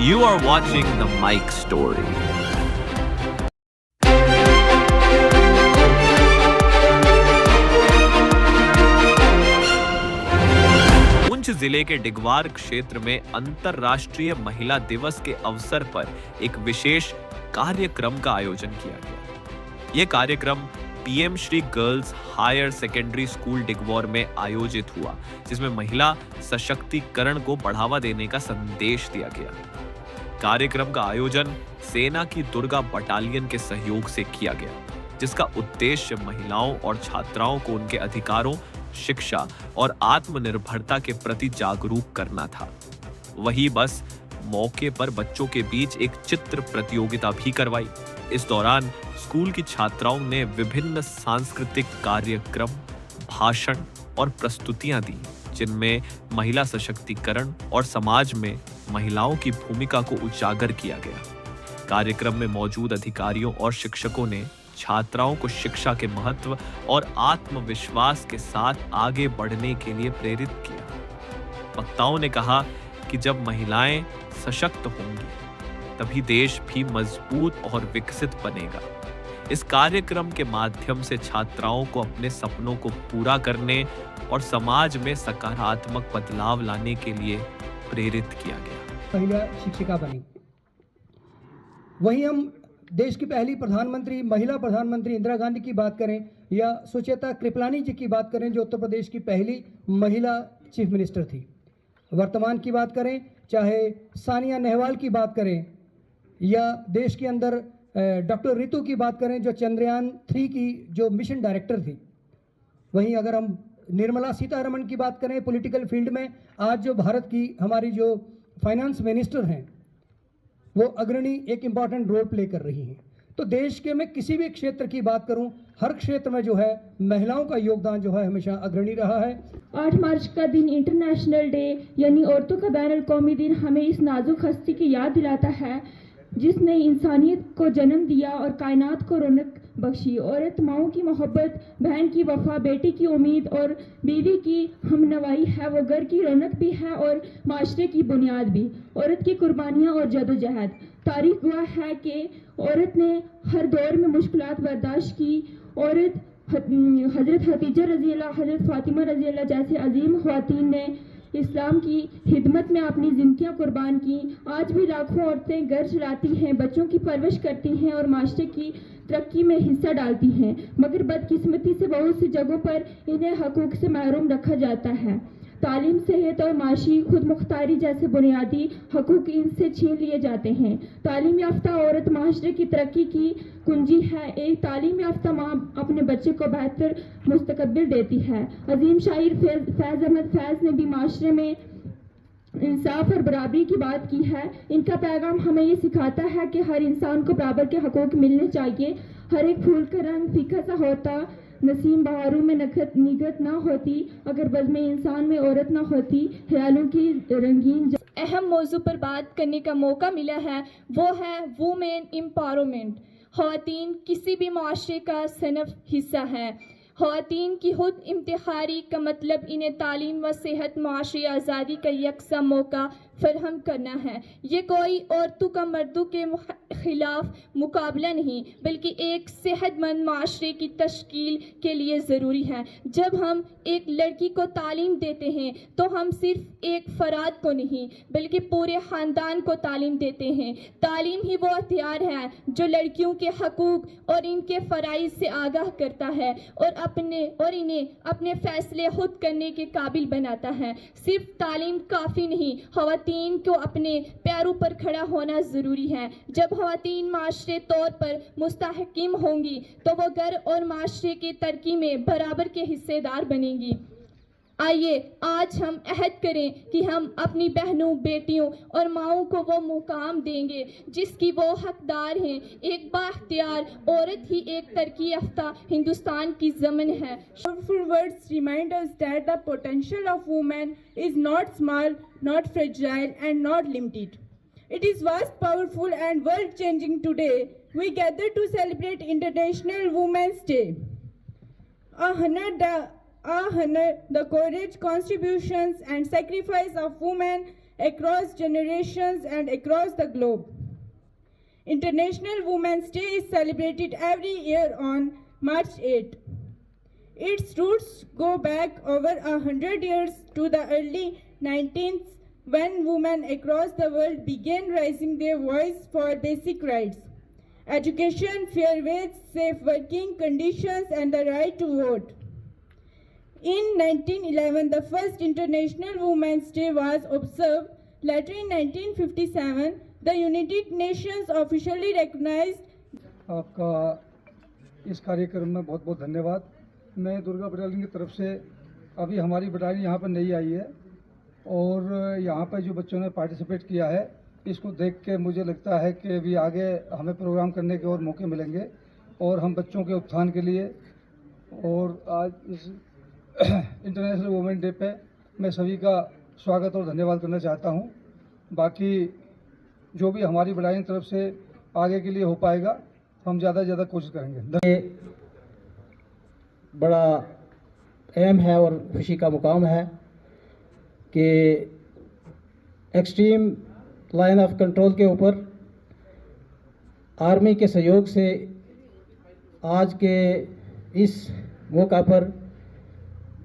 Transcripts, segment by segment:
You are watching the Mike Story. Poonch जिले के डिगवार क्षेत्र में अंतरराष्ट्रीय महिला दिवस के अवसर पर एक विशेष कार्यक्रम का आयोजन किया गया। ये कार्यक्रम PM Shri girls higher secondary school Digwar में आयोजित हुआ, जिसमें महिला सशक्तिकरण को बढ़ावा देने का संदेश दिया गया। कार्यक्रम का आयोजन सेना की दुर्गा बटालियन के सहयोग से किया गया, जिसका उद्देश्य महिलाओं और छात्राओं को उनके अधिकारों, शिक्षा और आत्मनिर्भरता के प्रति जागरूक करना था। वहीं बस मौके पर बच्चों के बीच एक चित्र प्रतियोगिता भी करवाई। इस दौरान स्कूल की छात्राओं ने विभिन्न सांस्कृतिक कार्यक्रम, भाषण और प्रस्तुतियां दी, जिनमें महिला सशक्तिकरण और समाज में महिलाओं की भूमिका को उजागर किया गया। कार्यक्रम में मौजूद अधिकारियों और शिक्षकों ने छात्राओं को शिक्षा के महत्व और आत्मविश्वास के साथ आगे बढ़ने के लिए प्रेरित किया। वक्ताओं ने कहा कि जब महिलाएं सशक्त होंगी, तभी देश भी मजबूत और विकसित बनेगा। इस कार्यक्रम के माध्यम से छात्राओं को अपने सपनों को पूरा करने और समाज में सकारात्मक बदलाव लाने के लिए प्रेरित किया गया। महिला शिक्षिका बनी। वहीं हम देश की पहली प्रधानमंत्री, महिला प्रधानमंत्री इंदिरा गांधी की बात करें या सुचेता कृपलानी जी की बात करें, जो उत्तर प्रदेश की पहली महिला चीफ मिनिस्टर थी। वर्तमान की बात करें, चाहे सानिया नेहवाल की बात करें या देश के अंदर डॉक्टर रितु की बात करें, जो चंद्रयान 3 की जो मिशन डायरेक्टर थी। वहीं अगर हम निर्मला सीतारमण की बात करें पॉलिटिकल फील्ड में, आज जो भारत की हमारी जो फाइनेंस मिनिस्टर हैं, वो अग्रणी एक इम्पॉर्टेंट रोल प्ले कर रही हैं। तो देश के मैं किसी भी क्षेत्र की बात करूं, हर क्षेत्र में जो है महिलाओं का योगदान जो है हमेशा अग्रणी रहा है। 8 मार्च का दिन इंटरनेशनल डे यानी औरतों का बैनुल कौमी दिन हमें इस नाजुक हस्ती की याद दिलाता है, जिसने इंसानियत को जन्म दिया और कायनात को रौनक बख्शी। औरत माओं की मोहब्बत, बहन की वफा, बेटी की उम्मीद और बीवी की हमनवाई है। वो घर की रौनक भी है और माशरे की बुनियाद भी। औरत की कुर्बानियाँ और जदोजहद। तारीख गवाह है कि औरत ने हर दौर में मुश्किलात बर्दाश्त की। औरत हजरत हतीजा रजी अल्लाह, हजरत फातिमा रजी अल्लाह जैसे अजीम ख्वातीन ने इस्लाम की खिदमत में अपनी जिंदगियां कुर्बान की। आज भी लाखों औरतें घर चलाती हैं, बच्चों की परवरिश करती हैं और माशरे की तरक्की में हिस्सा डालती हैं, मगर बदकिस्मती से बहुत सी जगहों पर इन्हें हकूक से महरूम रखा जाता है। तालीम, सेहत और माशी खुद मुख्तारी जैसे बुनियादी हकूक इनसे छीन लिए जाते हैं। तालीम याफ्ता औरत माशरे की तरक्की की कुंजी है। एक तालीम याफ्ता माँ अपने बच्चे को बेहतर मुस्तकबिल देती है। अजीम शायर फैज़ अहमद फैज़ ने भी माशरे में इंसाफ और बराबरी की बात की है। इनका पैगाम हमें ये सिखाता है कि हर इंसान को बराबर के हकूक मिलने चाहिए। हर एक फूल का रंग फीका सा होता, नसीम बहारों में निगत ना होती, अगर बज़्म इंसान में औरत ना होती, ख्यालों की रंगीन। अहम मौजू पर बात करने का मौका मिला है, वो है वुमेन एम्पावरमेंट। ख़वातीन किसी भी माशरे का सनफ हिस्सा है। ख़वातीन की खुद इम्तिहारी का मतलब इन्हें तालीम व सेहत, माशरी आज़ादी का यकसा मौका फरहम करना है। ये कोई औरतों का मर्दों के खिलाफ मुकाबला नहीं, बल्कि एक सेहतमंद माशरे की तश्कील के लिए ज़रूरी है। जब हम एक लड़की को तालीम देते हैं तो हम सिर्फ एक फ़राद को नहीं, बल्कि पूरे ख़ानदान को तालीम देते हैं। तालीम ही वो हथियार है जो लड़कियों के हकूक़ और इनके फ़राइज़ से आगाह करता है और इन्हें अपने फ़ैसले खुद करने के काबिल बनाता है। सिर्फ तालीम काफ़ी नहीं, ख़वातीन को अपने पैरों पर खड़ा होना ज़रूरी है। जब ख़वातीन माशरे तौर पर मुस्तहकिम होंगी तो वो घर और माशरे की तरक्की में बराबर के हिस्सेदार बनेंगी। आइए आज हम अहद करें कि हम अपनी बहनों, बेटियों और माओं को वो मुकाम देंगे जिसकी वो हकदार हैं। एक बाख्तियार औरत ही एक तरक्की याफ्ता हिंदुस्तान की ज़मीन है। Powerful words remind us that the potential of women is not small, not fragile, and not limited. It is vast, powerful, and world-changing. Today, we gather to celebrate International Women's Day. Honor the courage, contributions, and sacrifice of women across generations and across the globe. International Women's Day is celebrated every year on March 8. Its roots go back over 100 years to the early 19th, when women across the world began raising their voice for basic rights: education, fair wage, safe working conditions, and the right to vote. In 1911, the first International Women's Day was observed. Later, in 1957, the United Nations officially recognized. आपका इस कार्यक्रम में बहुत बहुत धन्यवाद। मैं Durga battalion की तरफ से अभी हमारी बटालियन यहाँ पर नई आई है और यहाँ पर जो बच्चों ने पार्टिसिपेट किया है, इसको देख के मुझे लगता है कि अभी आगे हमें प्रोग्राम करने के और मौके मिलेंगे और हम बच्चों के उत्थान के लिए और आज इस इंटरनेशनल वुमेन डे पे मैं सभी का स्वागत और धन्यवाद करना चाहता हूँ। बाकी जो भी हमारी बटालियन की तरफ से आगे के लिए हो पाएगा, हम ज़्यादा से ज़्यादा कोशिश करेंगे। बड़ा अहम है और खुशी का मुकाम है कि एक्सट्रीम लाइन ऑफ कंट्रोल के ऊपर आर्मी के सहयोग से आज के इस मौका पर,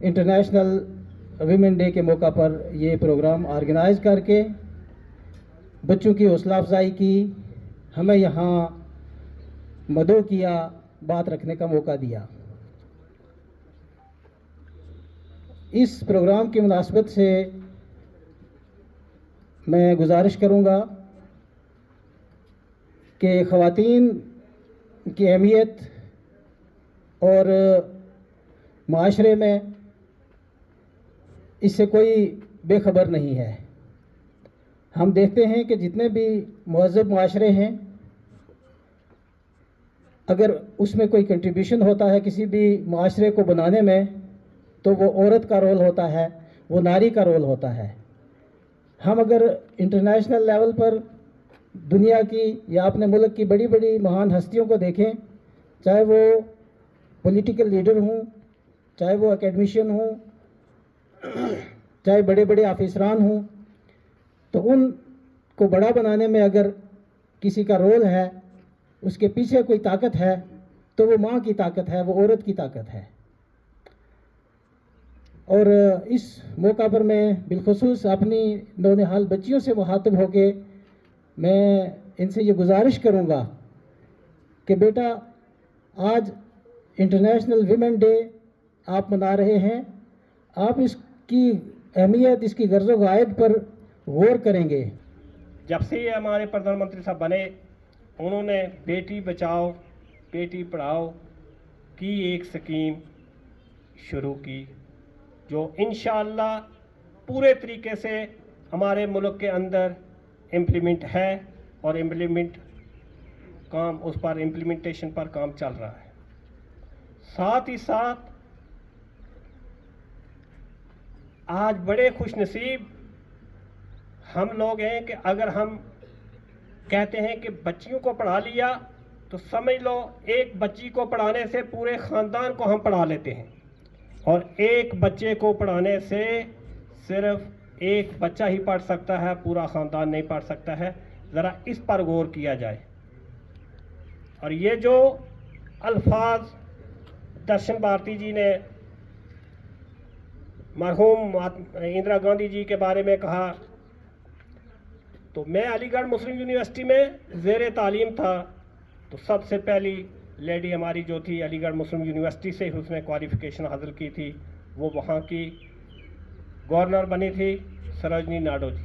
इंटरनेशनल वीमेन डे के मौका पर, ये प्रोग्राम ऑर्गेनाइज करके बच्चों की हौसला अफजाई की, हमें यहाँ मदो किया, बात रखने का मौका दिया। इस प्रोग्राम की मुनासबत से मैं गुजारिश करूँगा कि ख़वातीन की अहमियत और माशरे में इससे कोई बेखबर नहीं है। हम देखते हैं कि जितने भी महज़ब माशरे हैं, अगर उसमें कोई कंट्रीब्यूशन होता है किसी भी माशरे को बनाने में, तो वो औरत का रोल होता है, वो नारी का रोल होता है। हम अगर इंटरनेशनल लेवल पर दुनिया की या अपने मुल्क की बड़ी बड़ी महान हस्तियों को देखें, चाहे वो पॉलिटिकल लीडर हों, चाहे वो एकेडमिशियन हों, चाहे बड़े बड़े ऑफिसरान हों, तो उनको बड़ा बनाने में अगर किसी का रोल है, उसके पीछे कोई ताकत है, तो वो माँ की ताकत है, वो औरत की ताकत है। और इस मौका पर मैं बिलखुसूस अपनी नौनिहाल बच्चियों से मुखातिब होके मैं इनसे ये गुजारिश करूँगा कि बेटा, आज इंटरनेशनल वीमेन डे आप मना रहे हैं, आप इसकी अहमियत, इसकी गर्ज़ो गायद पर गौर करेंगे। जब से ये हमारे प्रधानमंत्री साहब बने, उन्होंने बेटी बचाओ बेटी पढ़ाओ की एक स्कीम शुरू की, जो इंशाअल्लाह पूरे तरीके से हमारे मुल्क के अंदर इम्प्लीमेंट है और इम्प्लीमेंटेशन पर काम चल रहा है। साथ ही साथ आज बड़े खुशनसीब हम लोग हैं कि अगर हम कहते हैं कि बच्चियों को पढ़ा लिया, तो समझ लो एक बच्ची को पढ़ाने से पूरे ख़ानदान को हम पढ़ा लेते हैं, और एक बच्चे को पढ़ाने से सिर्फ एक बच्चा ही पढ़ सकता है, पूरा ख़ानदान नहीं पढ़ सकता है। ज़रा इस पर गौर किया जाए। और ये जो अल्फाज दर्शन भारती जी ने मरहूम इंदिरा गांधी जी के बारे में कहा, तो मैं अलीगढ़ मुस्लिम यूनिवर्सिटी में ज़ेर तालीम था, तो सबसे पहली लेडी हमारी जो थी अलीगढ़ मुस्लिम यूनिवर्सिटी से उसने क्वालिफ़िकेशन हासिल की थी, वो वहाँ की गवर्नर बनी थी, सरोजनी नायडू जी।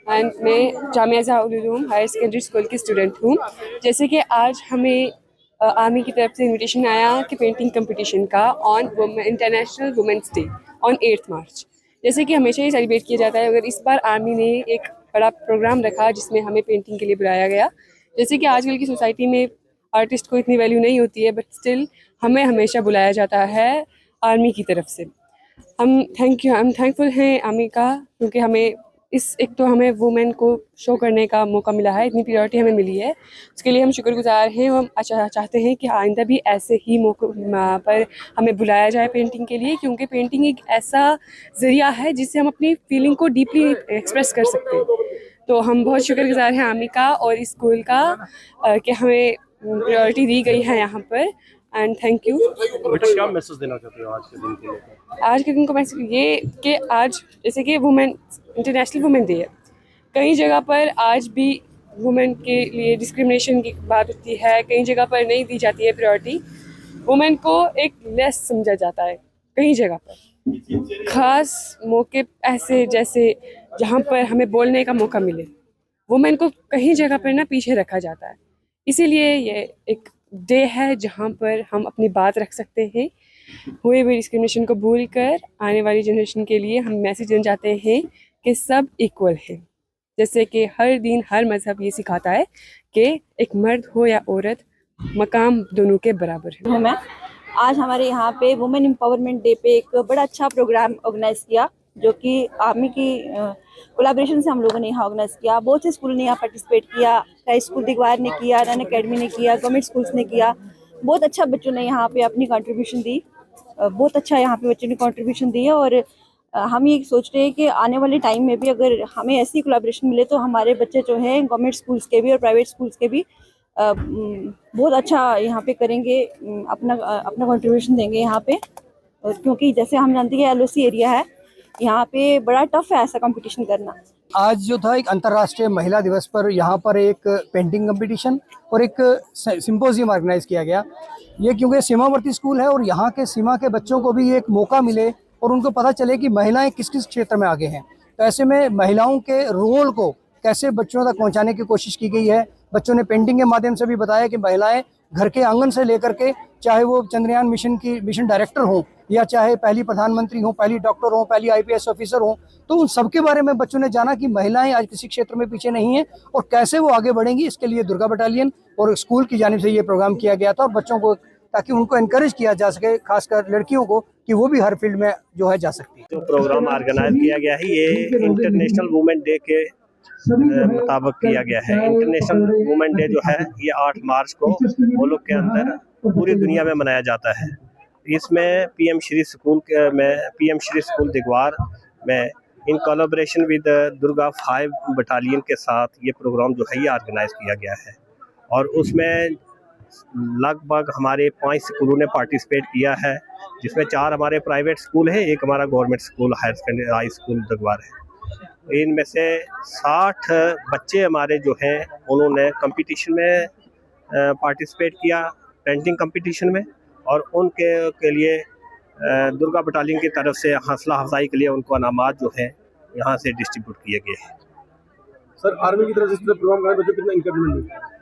एंड मैं Jamia Zaul Uloom higher secondary school की स्टूडेंट हूँ। जैसे कि आज हमें आर्मी की तरफ से इनविटेशन आया कि पेंटिंग कंपटीशन का on international women's day on 8 मार्च। जैसे कि हमेशा ही सेलिब्रेट किया जाता है, अगर इस बार आर्मी ने एक बड़ा प्रोग्राम रखा जिसमें हमें पेंटिंग के लिए बुलाया गया। जैसे कि आजकल की सोसाइटी में आर्टिस्ट को इतनी वैल्यू नहीं होती है, बट स्टिल हमें हमेशा बुलाया जाता है आर्मी की तरफ से। हम थैंकफुल हैं आर्मी का, क्योंकि हमें एक तो हमें वुमेन को शो करने का मौका मिला है, इतनी प्रायोरिटी हमें मिली है, उसके लिए हम शुक्रगुजार हैं। हम चाहते हैं कि आइंदा भी ऐसे ही मौक़ों पर हमें बुलाया जाए पेंटिंग के लिए, क्योंकि पेंटिंग एक ऐसा ज़रिया है जिससे हम अपनी फीलिंग को डीपली एक्सप्रेस कर सकते हैं। तो हम बहुत शुक्रगुजार हैं आमी का और इस स्कूल का कि हमें प्रायोरिटी दी गई है यहाँ पर, एंड थैंक यू। क्या मैसेज देना चाहते हो आज के दिन के लिए? आज के दिन को मैसेज ये कि आज जैसे कि वुमेन इंटरनेशनल वुमेन डे है, कई जगह पर आज भी वुमेन के लिए डिस्क्रिमिनेशन की बात होती है, कई जगह पर नहीं दी जाती है प्रायोरिटी, वुमेन को एक लेस समझा जाता है कई जगह पर, ख़ास मौके ऐसे जैसे जहाँ पर हमें बोलने का मौका मिले, वुमेन को कहीं जगह पर ना पीछे रखा जाता है। इसीलिए ये एक डे है जहाँ पर हम अपनी बात रख सकते हैं, हुए हुए डिस्क्रिमिनेशन को भूल कर आने वाली जनरेशन के लिए हम मैसेज देना चाहते हैं कि सब इक्वल हैं। जैसे कि हर दिन हर मज़हब ये सिखाता है कि एक मर्द हो या औरत, मकाम दोनों के बराबर है। मैं आज हमारे यहाँ पे वुमेन एम्पावरमेंट डे पे एक बड़ा अच्छा प्रोग्राम ऑर्गेनाइज किया, जो कि आर्मी की कोलैबोरेशन से हम लोगों ने यहाँ ऑर्गेनाइज किया। बहुत से स्कूल ने यहाँ पार्टिसिपेट किया, चाहे स्कूल दिगवार ने किया, रन अकेडमी ने किया, गवर्नमेंट स्कूल्स ने किया। बहुत अच्छा बच्चों ने यहाँ पे अपनी कंट्रीब्यूशन दी, बहुत अच्छा यहाँ पे बच्चों ने कंट्रीब्यूशन दी है। और हम ये सोच रहे हैं कि आने वाले टाइम में भी अगर हमें ऐसी कोलैबोरेशन मिले तो हमारे बच्चे जो हैं गवर्नमेंट स्कूल्स के भी और प्राइवेट स्कूल्स के भी बहुत अच्छा यहाँ पे करेंगे, अपना कंट्रीब्यूशन देंगे यहाँ पे। और क्योंकि जैसे हम जानते हैं LOC एरिया है, यहाँ पे बड़ा टफ है ऐसा कंपटीशन करना। आज जो था एक अंतर्राष्ट्रीय महिला दिवस पर यहाँ पर एक पेंटिंग कंपटीशन और एक सिंपोजियम ऑर्गेनाइज किया गया। ये क्योंकि सीमावर्ती स्कूल है और यहाँ के सीमा के बच्चों को भी एक मौका मिले और उनको पता चले कि महिलाएं किस किस क्षेत्र में आगे हैं। तो ऐसे में महिलाओं के रोल को कैसे बच्चों तक पहुँचाने की कोशिश की गई है। बच्चों ने पेंटिंग के माध्यम से भी बताया कि महिलाएं घर के आंगन से लेकर के, चाहे वो चंद्रयान मिशन की मिशन डायरेक्टर हों या चाहे पहली प्रधानमंत्री हों, पहली डॉक्टर हों, पहली IPS ऑफिसर हों, तो उन सबके बारे में बच्चों ने जाना कि महिलाएं आज किसी क्षेत्र में पीछे नहीं हैं और कैसे वो आगे बढ़ेंगी। इसके लिए दुर्गा बटालियन और स्कूल की जानिब से ये प्रोग्राम किया गया था और बच्चों को ताकि उनको एनकरेज किया जा सके, खासकर लड़कियों को, कि वो भी हर फील्ड में जो है जा सकती है। जो प्रोग्राम ऑर्गेनाइज किया गया है ये इंटरनेशनल वुमेन डे के मुताबिक किया गया है। इंटरनेशनल वुमेन डे जो है ये 8 मार्च को मुल्क के अंदर पूरी दुनिया में मनाया जाता है। इसमें PM श्री स्कूल दिगवार में in collaboration with Durga 5 battalion के साथ ये प्रोग्राम जो है ये ऑर्गेनाइज किया गया है और उसमें लगभग हमारे 5 स्कूलों ने पार्टिसिपेट किया है, जिसमें 4 हमारे प्राइवेट स्कूल है, एक हमारा government school high secondary high school Digwar है। इनमें से 60 बच्चे हमारे जो हैं उन्होंने कंपटीशन में पार्टिसिपेट किया, पेंटिंग कंपटीशन में, और उनके लिए दुर्गा बटालियन की तरफ से हौसला अफजाई के लिए उनको अनामात जो है यहाँ से डिस्ट्रीब्यूट किए गए हैं। सर, आर्मी की तरफ से प्रोग्राम का बच्चों कितना इंकरेजमेंट मिलता है?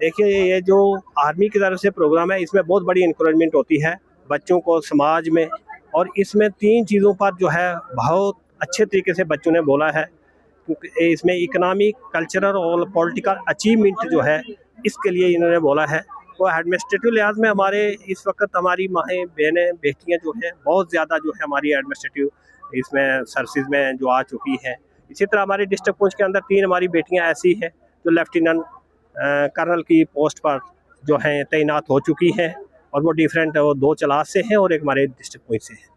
देखिए, ये जो आर्मी की तरफ से प्रोग्राम है इसमें बहुत बड़ी इंकरेजमेंट होती है बच्चों को समाज में, और इसमें 3 चीज़ों पर जो है बहुत अच्छे तरीके से बच्चों ने बोला है, क्योंकि इसमें इकोनॉमिक, कल्चरल और पॉलिटिकल अचीवमेंट जो है इसके लिए इन्होंने बोला है। तो एडमिनिस्ट्रेटिव लिहाज में हमारे इस वक्त हमारी माएँ, बहनें, बेटियाँ जो हैं बहुत ज़्यादा जो है हमारी एडमिनिस्ट्रेटिव इसमें सर्विस में जो आ चुकी हैं। इसी तरह हमारी डिस्ट्रिक्ट पुंछ के अंदर 3 हमारी बेटियाँ ऐसी हैं जो लेफ्टिनेंट कर्नल की पोस्ट पर जो हैं तैनात हो चुकी हैं, और वो डिफरेंट, वो 2 चलास से हैं और एक हमारे डिस्ट्रिक्ट पुंछ से हैं।